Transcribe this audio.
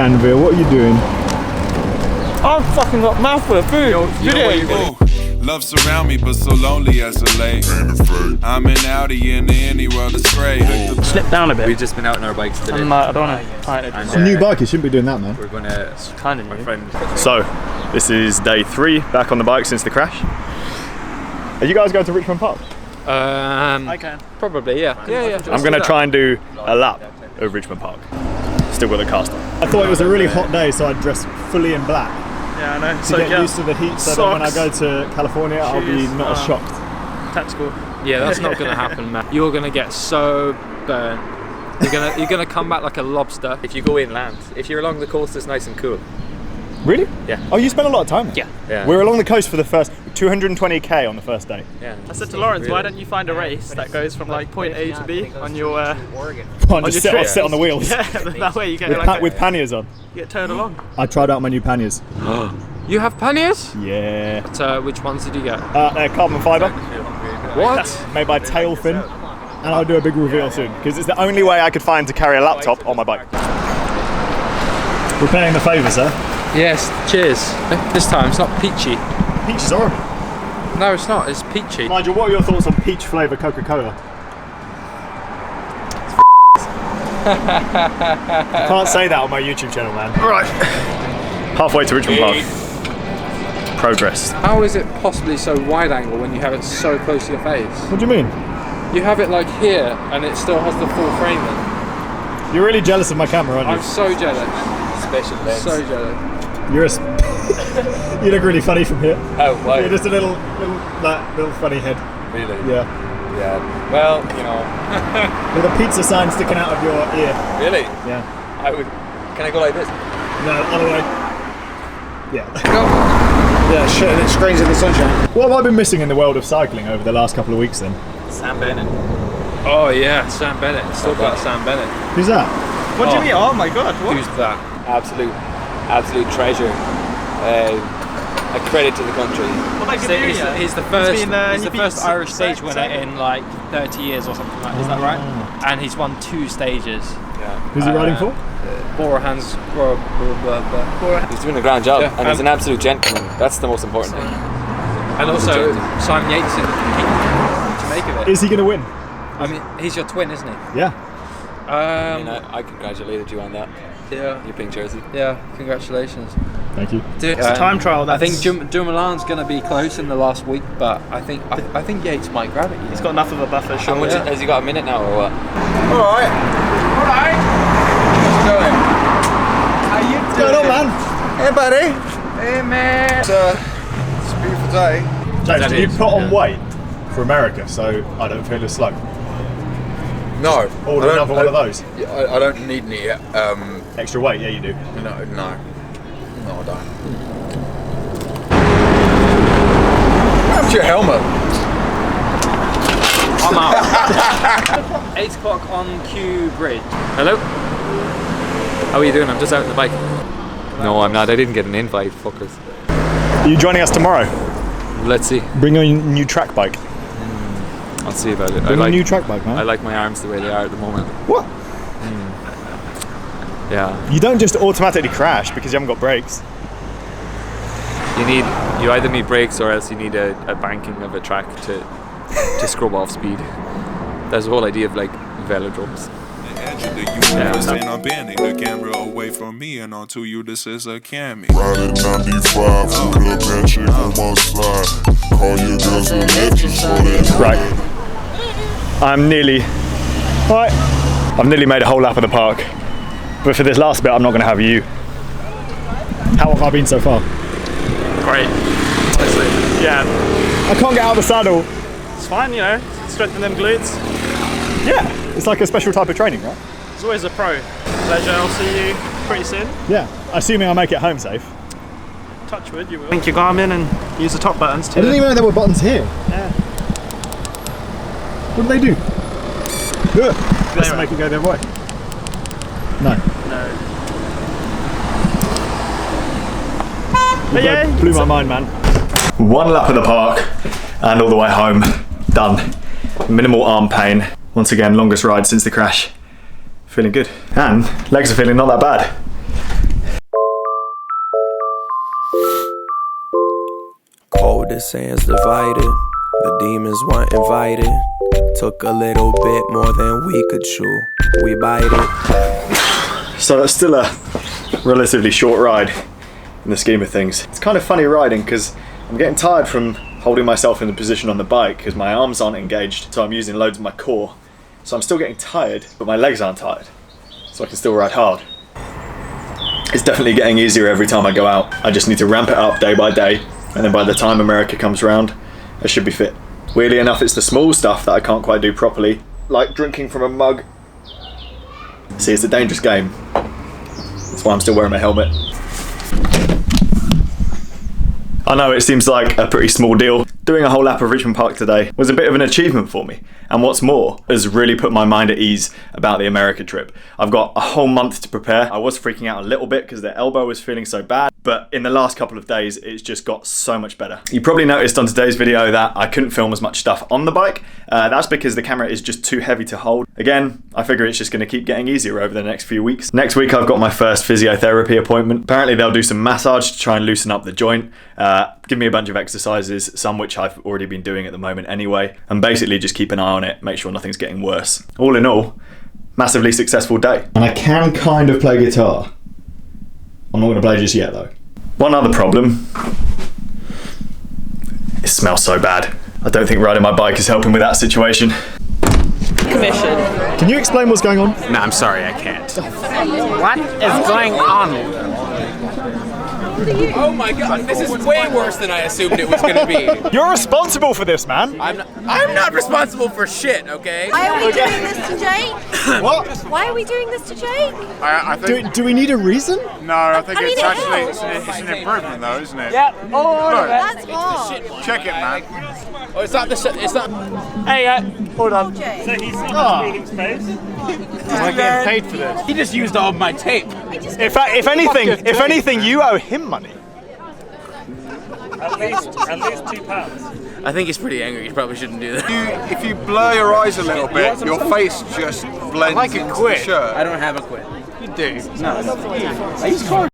Canville, what are you doing? I'm fucking got mouth full of food. Love surround me, but so lonely as of late. I'm an Audi in any world of spray. Slip down a bit. We've just been out on our bikes today. I don't want to. It's a new bike, you shouldn't be doing that, man. We're gonna. Kind of My new. friend. So, this is day 3 back on the bike since the crash. Are you guys going to Richmond Park? I can. Probably, yeah. I'm going to try and do a lap of Richmond Park. Still got the cast on. I thought it was a really hot day, so I'd dress fully in black. Yeah, I know. To get used to the heat, so that when I go to California, I'll be not as shocked. Tactical. Yeah, that's not gonna happen, man. You're gonna get so burnt. You're gonna come back like a lobster. If you go inland, if you're along the coast, it's nice and cool. Really? Yeah. Oh, you spent a lot of time there? Yeah. We're along the coast for the first 220k on the first day. Yeah. I said to Lawrence, why don't you find a race that goes from like point A to B on your Just sit on the wheels. Yeah, that way you get With panniers on. you get towed along. I tried out my new panniers. You have panniers? Yeah. So which ones did you get? They're carbon fibre. What? Made by Tailfin. And I'll do a big reveal soon, because it's the only way I could find to carry a laptop on my bike. Repaying the favour, sir. Yes. Cheers. This time it's not peachy. Peach is horrible. No, it's not. It's peachy. Nigel, what are your thoughts on peach flavour Coca-Cola? I can't say that on my YouTube channel, man. Right. Halfway to Richmond Park. Progress. How is it possibly so wide angle when you have it so close to your face? What do you mean? You have it like here, and it still has the full frame in. You're really jealous of my camera, aren't you? I'm so jealous. Special lens. So jealous. You're you look really funny from here. Oh, why? You're just a little funny head. Really? Yeah. Yeah. Well, you know. With a pizza sign sticking out of your ear. Really? Yeah. Can I go like this? No, other way. Yeah. Yeah, shit, and it screens in the sunshine. What have I been missing in the world of cycling over the last couple of weeks then? Sam Bennett. Oh yeah, Sam Bennett. Still got Sam Bennett. Who's that? What do you mean? Oh my god, what? Who's that? Absolute treasure. A credit to the country. What about Gaviria? He's the first. He's been, He's the first Irish stage winner in like 30 years or something like that. Is that right? And he's won 2 stages. Yeah. Who's he riding for? Borahans. He's doing a grand job, and he's an absolute gentleman. That's the most important thing. And also Simon Yates in to make of it. Is he going to win? I mean, he's your twin, isn't he? Yeah. I congratulated you on that. Yeah. Your pink jersey. Yeah. Congratulations. Thank you. Dude, It's a time trial. I think Dumoulin's going to be close in the last week, but I think Yates might grab it. he's got enough of a buffer. How much has he got? A minute now or what? Alright. How's it going? How you doing? What's going on, man? Hey, buddy. Hey man. It's a beautiful day. James, you put on weight for America, so I don't feel as slow. No. Order another one of those. I don't need any Extra weight, yeah, you do. No, I don't. What happened to your helmet? I'm out. 8 o'clock on Q Bridge. Hello? How are you doing? I'm just out on the bike. No, I'm not. I didn't get an invite, fuckers. Are you joining us tomorrow? Let's see. Bring your new track bike. I'll see about it. Bring a new track bike, man. I like my arms the way they are at the moment. What? Yeah. You don't just automatically crash because you haven't got brakes. You either need brakes or else you need a banking of a track to scrub off speed. That's the whole idea of like velodromes. The universe ain't unbending the camera away from me and onto you. This is a cameo. Riding 95, put up that chick on my side. Call your girls and let you show that. Right. I've nearly made a whole lap of the park. But for this last bit, I'm not going to have you. How have I been so far? Great. Honestly. Yeah. I can't get out of the saddle. It's fine, you know. Strengthen them glutes. Yeah. It's like a special type of training, right? It's always a pro. Pleasure. I'll see you pretty soon. Yeah. Assuming I make it home safe. Touch wood, you will. Link your Garmin and use the top buttons too. I didn't even know there were buttons here. Yeah. What do they do? Good. This will make it go the other way. No. But yeah, blew my mind, man. One lap of the park and all the way home. Done. Minimal arm pain. Once again, longest ride since the crash. Feeling good. And legs are feeling not that bad. the sands divided, the demons weren't invited. Took a little bit more than we could chew. We bite it. So that's still a relatively short ride in the scheme of things. It's kind of funny riding because I'm getting tired from holding myself in the position on the bike because my arms aren't engaged, so I'm using loads of my core. So I'm still getting tired, but my legs aren't tired, so I can still ride hard. It's definitely getting easier every time I go out. I just need to ramp it up day by day, and then by the time America comes around, I should be fit. Weirdly enough, it's the small stuff that I can't quite do properly, like drinking from a mug. See, it's a dangerous game. That's why I'm still wearing my helmet. I know it seems like a pretty small deal. Doing a whole lap of Richmond Park today was a bit of an achievement for me. And what's more, has really put my mind at ease about the America trip. I've got a whole month to prepare. I was freaking out a little bit because the elbow was feeling so bad, but in the last couple of days, it's just got so much better. You probably noticed on today's video that I couldn't film as much stuff on the bike. That's because the camera is just too heavy to hold. Again, I figure it's just gonna keep getting easier over the next few weeks. Next week, I've got my first physiotherapy appointment. Apparently they'll do some massage to try and loosen up the joint, give me a bunch of exercises, some which I've already been doing at the moment anyway, and basically just keep an eye on it, make sure nothing's getting worse. All in all, massively successful day. And I can kind of play guitar. I'm not gonna play just yet though. One other problem, it smells so bad. I don't think riding my bike is helping with that situation. Commission. Can you explain what's going on? No, I'm sorry, I can't. What is going on? Oh my god, this is way worse than I assumed it was gonna be. You're responsible for this, man. I'm not responsible for shit, okay? Why are we doing this to Jake? What? Why are we doing this to Jake? I think. Do we need a reason? No, I think I mean, it's it actually helps. it's an improvement, though, isn't it? Yeah. Oh, Look, That's hard. check it, man. Oh, it's not the shit, it's not. Hey, hold on. Jake. Am I getting paid for this? He just used all of my tape. If anything, you owe him money. At least £2. I think he's pretty angry, he probably shouldn't do that. If you blur your eyes a little bit, your face just blends into the shirt. I don't have a quit. You do. No. I use car